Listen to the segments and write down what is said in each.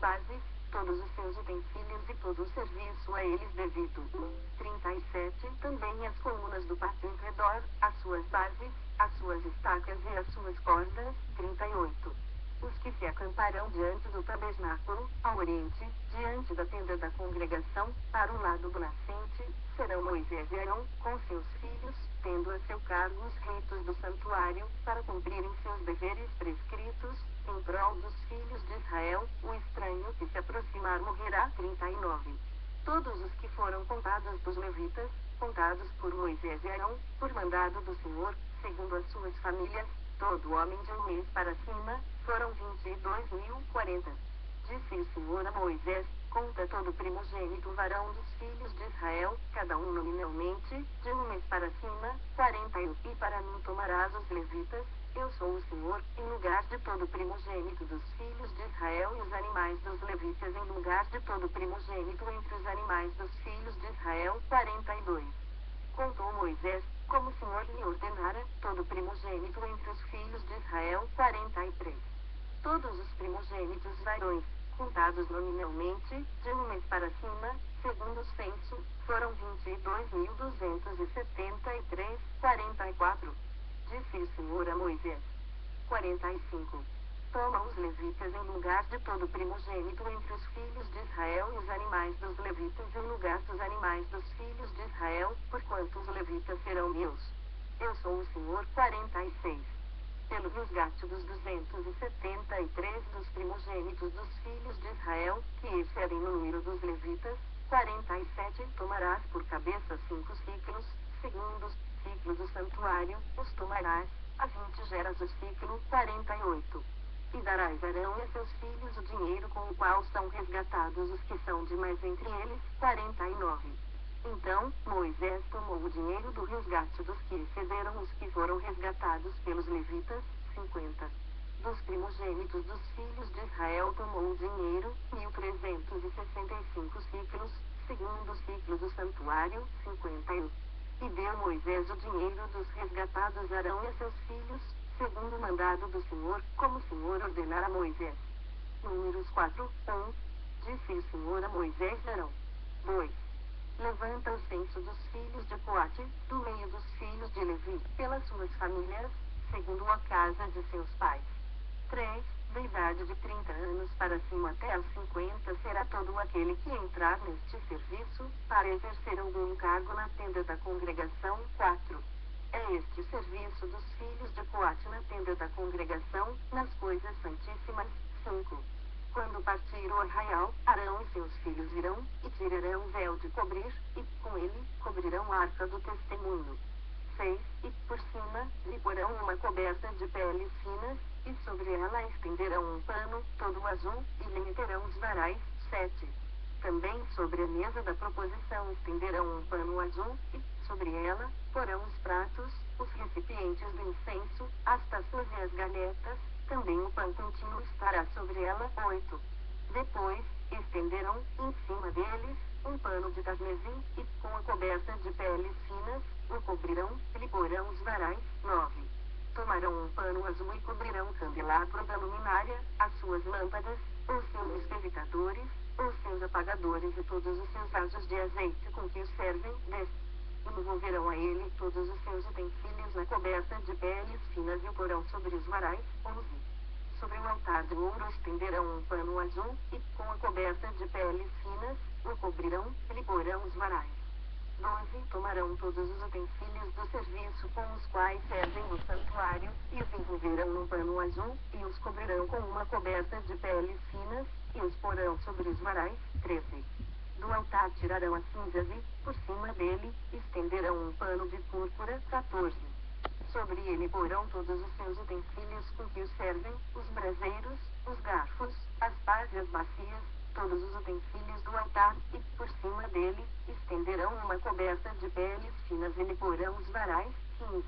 bases, todos os seus utensílios e todo o serviço a eles devido. 37. Também as colunas do pátio em redor, as suas bases, as suas estacas e as suas cordas. 38. Os que se acamparão diante do tabernáculo, ao oriente, diante da tenda da congregação, para o lado do nascente, serão Moisés e Arão, com seus filhos, tendo a seu cargo os ritos do santuário, para cumprirem seus deveres prescritos, em prol dos filhos de Israel. O estranho que se aproximar morrerá. 39. Todos os que foram contados dos levitas, contados por Moisés e Arão, por mandado do Senhor, segundo as suas famílias, todo homem de um mês para cima, foram 22.040. Disse o Senhor a Moisés: conta todo primogênito varão dos filhos de Israel, cada um nominalmente, de um mês para cima, 40. E para mim tomarás os levitas, eu sou o Senhor, em lugar de todo primogênito dos filhos de Israel, e os animais dos levitas em lugar de todo primogênito entre os animais dos filhos de Israel. 42. Contou Moisés, como o Senhor lhe ordenara, todo primogênito entre os filhos de Israel. 43. Todos os primogênitos varões, contados nominalmente, de um mês para cima, segundo o censo, foram 22.273. 44. Disse o Senhor a Moisés. 45. Toma os levitas em lugar de todo primogênito entre os filhos de Israel, e os animais dos levitas em lugar dos animais dos filhos de Israel, porquanto os levitas serão meus. Eu sou o Senhor. 46. Pelo resgate dos 273 dos primogênitos dos filhos de Israel, que excedem no número dos levitas. 47. Tomarás por cabeça 5 ciclos, segundo o ciclo do santuário, os tomarás, a 20 geras o ciclo. 48. E darás a Arão e a seus filhos o dinheiro com o qual são resgatados os que são demais entre eles. 49. Então, Moisés tomou o dinheiro do resgate dos que excederam os que foram resgatados pelos levitas. 50. Dos primogênitos dos filhos de Israel tomou o dinheiro, 1.365 ciclos, segundo o ciclo do santuário. 51. E deu Moisés o dinheiro dos resgatados a Arão e a seus filhos, segundo o mandado do Senhor, como o Senhor ordenara a Moisés. Números 4. 1. Disse o Senhor a Moisés e Arão. 2. Levanta o censo dos filhos de Coate, do meio dos filhos de Levi, pelas suas famílias, segundo a casa de seus pais. 3. Da idade de 30 anos para cima até aos 50 será todo aquele que entrar neste serviço, para exercer algum cargo na tenda da congregação. 4. É este o serviço dos filhos de Coate na tenda da congregação, nas coisas santíssimas. 5. Quando partir o arraial, Arão e seus filhos irão, e tirarão o véu de cobrir, e com ele, cobrirão a arca do testemunho. 6. E por cima, lhe porão uma coberta de peles finas, e sobre ela estenderão um pano, todo azul, e lhe meterão os varais. 7. Também sobre a mesa da proposição estenderão um pano azul, e, sobre ela, porão os pratos, os recipientes do incenso, as taças e as galhetas, também o pão contínuo estará sobre ela. 8. Depois, estenderão, em cima deles, um pano de carmesim, e, com a coberta de peles finas, o cobrirão, e lhe porão os varais. 9. Tomarão um pano azul e cobrirão o candelabro da luminária, as suas lâmpadas, os seus escrevitadores, os seus apagadores e todos os seus vasos de azeite com que os servem. 10. Envolverão a ele todos os seus utensílios na coberta de peles finas e o porão sobre os varais. 11. Sobre o altar de ouro estenderão um pano azul, e, com a coberta de peles finas, o cobrirão, e lhe porão os varais. 12. Tomarão todos os utensílios do serviço com os quais servem no santuário, e os envolverão num pano azul, e os cobrirão com uma coberta de peles finas, e os porão sobre os varais. 13. Do altar tirarão as cinzas e, por cima dele, estenderão um pano de púrpura. 14. Sobre ele porão todos os seus utensílios com que os servem, os braseiros, os garfos, as pás e as bacias, todos os utensílios do altar, e, por cima dele, estenderão uma coberta de peles finas e lhe porão os varais. 15.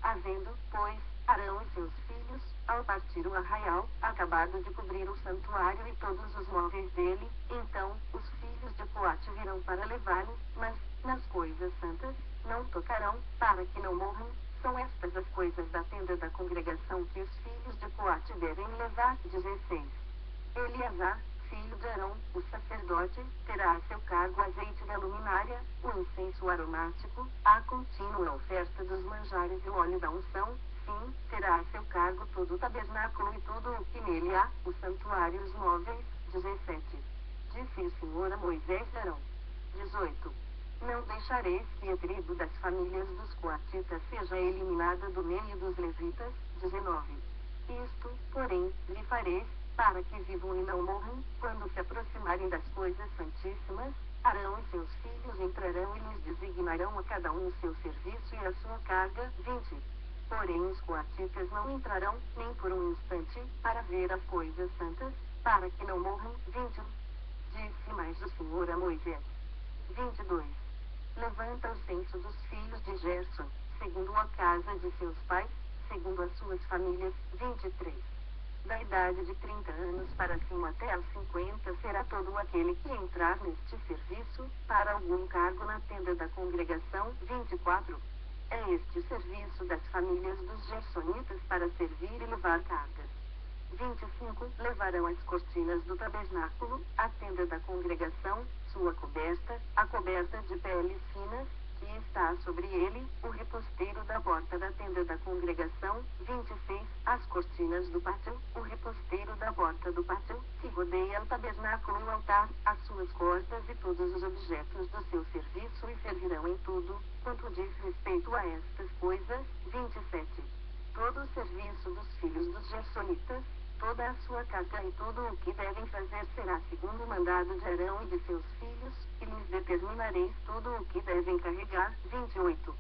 Havendo, pois, Arão e seus filhos, ao partir o arraial, acabado de cobrir o santuário e todos os móveis dele, então, os filhos de Coate virão para levá-lo, mas, nas coisas santas, não tocarão, para que não morram. São estas as coisas da tenda da congregação que os filhos de Coate devem levar. 16. Eleazar, filho filho de Arão, o sacerdote, terá a seu cargo azeite da luminária, o incenso aromático, a contínua oferta dos manjares e o óleo da unção. Sim, terá a seu cargo todo o tabernáculo e tudo o que nele há, os santuários móveis. 17. Disse o Senhor a Moisés e Arão. 18. Não deixareis que a tribo das famílias dos coatitas seja eliminada do meio dos levitas. 19. Isto, porém, lhe fareis, para que vivam e não morram, quando se aproximarem das coisas santíssimas. Arão e seus filhos entrarão e lhes designarão a cada um o seu serviço e a sua carga. 20. Porém os coatitas não entrarão, nem por um instante, para ver as coisas santas, para que não morram. 21. Disse mais o Senhor a Moisés. 22. Levanta o censo dos filhos de Gerson, segundo a casa de seus pais, segundo as suas famílias. 23. Da idade de 30 anos para cima até aos 50 será todo aquele que entrar neste serviço, para algum cargo na tenda da congregação. 24. É este o serviço das famílias dos gersonitas para servir e levar cargas. 25. Levarão as cortinas do tabernáculo, a tenda da congregação, sua coberta, a coberta de peles finas, que está sobre ele, o reposteiro da porta da tenda da congregação. 26. As cortinas do pátio, o reposteiro da porta do pátio, que rodeia o tabernáculo e o altar, as suas cordas e todos os objetos do seu serviço e servirão em tudo, quanto diz respeito a estas coisas. 27. Todo o serviço dos filhos dos gersonitas, toda a sua carga e tudo o que devem fazer será segundo o mandado de Arão e de seus filhos, e lhes determinareis tudo o que devem carregar. 28.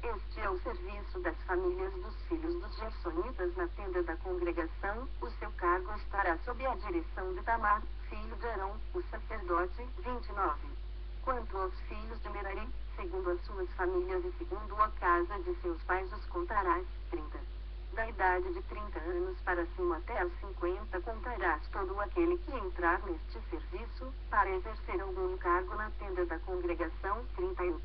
Este é o serviço das famílias dos filhos dos gersonitas na tenda da congregação. O seu cargo estará sob a direção de Tamar, filho de Arão, o sacerdote. 29. Quanto aos filhos de Merari, segundo as suas famílias e segundo a casa de seus pais os contarás. 30. Da idade de 30 anos para cima até aos 50 contarás todo aquele que entrar neste serviço, para exercer algum cargo na tenda da congregação. 31.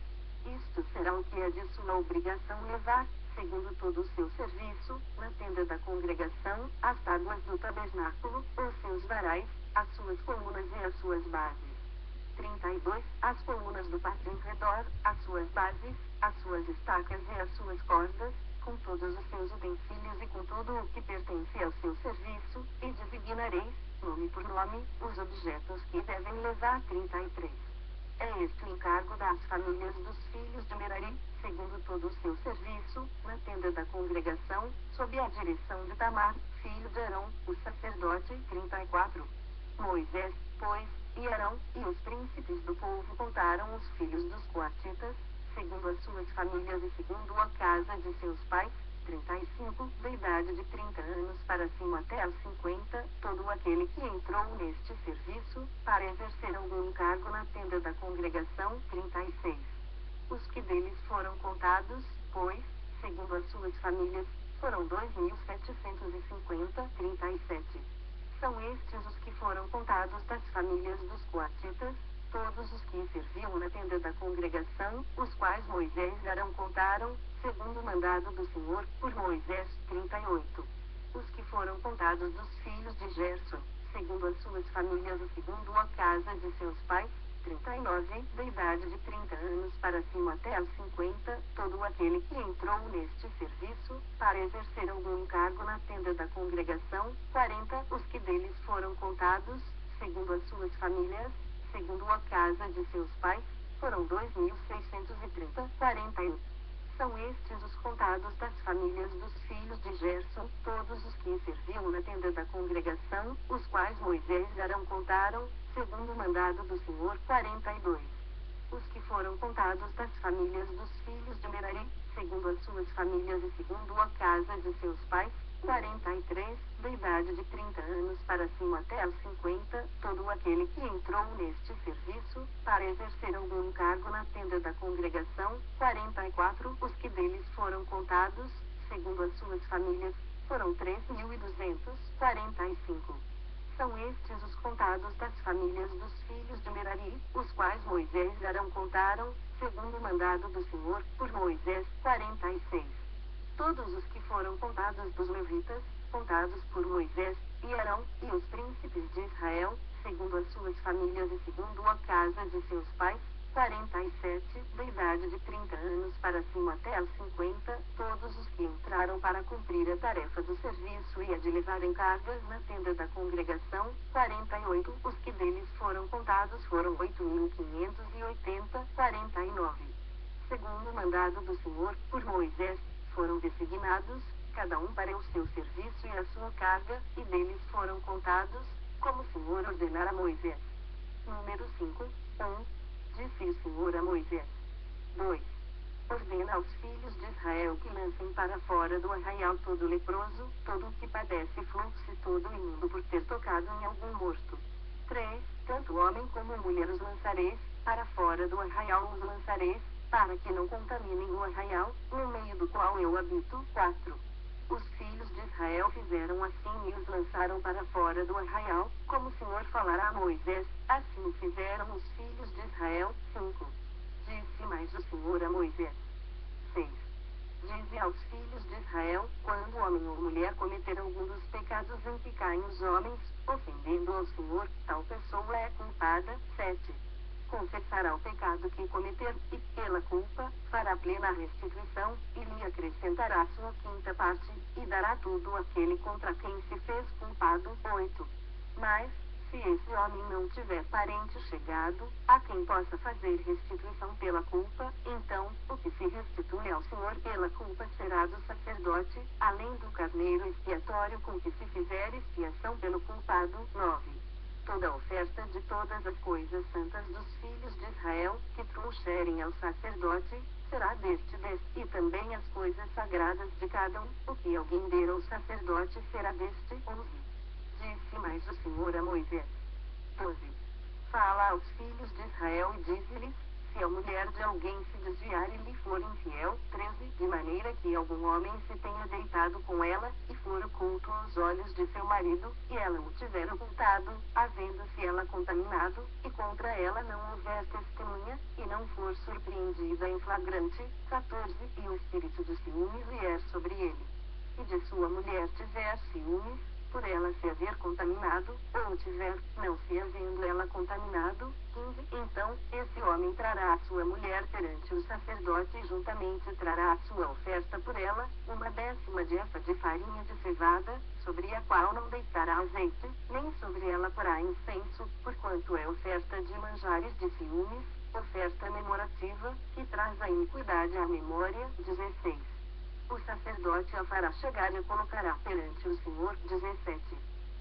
Isto será o que é de sua obrigação levar, segundo todo o seu serviço, na tenda da congregação, as tábuas do tabernáculo, os seus varais, as suas colunas e as suas bases. 32. As colunas do pátio em redor, as suas bases, as suas estacas e as suas cordas, com todos os seus utensílios e com tudo o que pertence ao seu serviço, e designareis, nome por nome, os objetos que devem levar. 33. É este o encargo das famílias dos filhos de Merari, segundo todo o seu serviço, na tenda da congregação, sob a direção de Tamar, filho de Arão, o sacerdote. 34. Moisés, pois, e Arão, e os príncipes do povo contaram os filhos dos coatitas, segundo as suas famílias e segundo a casa de seus pais. 35. Da idade de 30 anos para cima até aos 50, todo aquele que entrou neste serviço, para exercer algum cargo na tenda da congregação. 36. Os que deles foram contados, pois, segundo as suas famílias, foram 2.750. 37. São estes os que foram contados das famílias dos coatitas, todos os que serviam na tenda da congregação, os quais Moisés e Arão contaram, segundo o mandado do Senhor, por Moisés. 38. Os que foram contados dos filhos de Gerson, segundo as suas famílias e segundo a casa de seus pais. 39. Da idade de 30 anos para cima até aos 50, todo aquele que entrou neste serviço, para exercer algum cargo na tenda da congregação. 40. Os que deles foram contados, segundo as suas famílias, segundo a casa de seus pais, foram 2.630. 41. São estes os contados das famílias dos filhos de Gerson, todos os que serviam na tenda da congregação, os quais Moisés e Arão contaram, segundo o mandado do Senhor. 42. Os que foram contados das famílias dos filhos de Merari, segundo as suas famílias e segundo a casa de seus pais. 43. Da idade de 30 anos para cima até aos 50, todo aquele que entrou neste serviço, para exercer algum cargo na tenda da congregação. 44. Os que deles foram contados, segundo as suas famílias, foram 3.200. 45. São estes os contados das famílias dos filhos de Merari, os quais Moisés e Arão contaram, segundo o mandado do Senhor, por Moisés. 46. Todos os que foram contados dos levitas, contados por Moisés e Arão, e os príncipes de Israel, segundo as suas famílias e segundo a casa de seus pais, 47, da idade de 30 anos para cima até aos 50, todos os que entraram para cumprir a tarefa do serviço e a de levarem cargas na tenda da congregação, 48, os que deles foram contados foram 8.580, 49. Segundo o mandado do Senhor, por Moisés, foram designados, cada um para o seu serviço e a sua carga, e deles foram contados, como o Senhor ordenara a Moisés. Número 5, 1. Disse o Senhor a Moisés. 2. Ordena aos filhos de Israel que lancem para fora do arraial todo leproso, todo o que padece fluxo e todo imundo por ter tocado em algum morto. 3. Tanto homem como mulher os lançareis, para fora do arraial os lançareis, para que não contaminem o arraial, no meio do qual eu habito. 4. Os filhos de Israel fizeram assim e os lançaram para fora do arraial, como o Senhor falara a Moisés, assim fizeram os filhos de Israel. 5. Disse mais o Senhor a Moisés. 6. Dize aos filhos de Israel, quando homem ou mulher cometer algum dos pecados em que caem os homens, ofendendo ao Senhor, tal pessoa é culpada. 7. Confessará o pecado que cometer, e pela culpa, fará plena restituição, e lhe acrescentará sua quinta parte, e dará tudo àquele contra quem se fez culpado. 8. Mas, se esse homem não tiver parente chegado, a quem possa fazer restituição pela culpa, então, o que se restitui ao Senhor pela culpa será do sacerdote, além do carneiro expiatório com que se fizer expiação pelo culpado. 9. Toda a oferta de todas as coisas santas dos filhos de Israel, que trouxerem ao sacerdote, será deste 10, e também as coisas sagradas de cada um, o que alguém der ao sacerdote será deste. 11. Disse mais o Senhor a Moisés. 12. Fala aos filhos de Israel e dize-lhes, se a mulher de alguém se desviar e lhe for infiel. 13. De maneira que algum homem se tenha deitado com ela, e for oculto aos olhos de seu marido, e ela o tiver ocultado, havendo-se ela contaminado, e contra ela não houver testemunha, e não for surpreendida em flagrante. 14. E o espírito de ciúmes vier sobre ele, e de sua mulher tiver ciúmes, por ela se haver contaminado, ou tiver, não se havendo ela contaminado. 15. Então, esse homem trará a sua mulher perante o sacerdote e juntamente trará a sua oferta por ela, 1/10 de efa de farinha de cevada, sobre a qual não deitará azeite, nem sobre ela porá incenso, porquanto é oferta de manjares de ciúmes, oferta memorativa, que traz a iniquidade à memória. 16. O sacerdote a fará chegar e a colocará perante o Senhor. 17.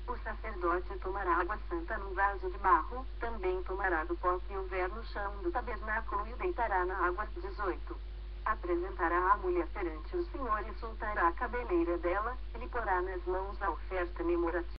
O sacerdote tomará água santa num vaso de barro, também tomará do pó que houver no chão do tabernáculo e deitará na água. 18. Apresentará a mulher perante o Senhor e soltará a cabeleira dela, e lhe porá nas mãos a oferta memorativa.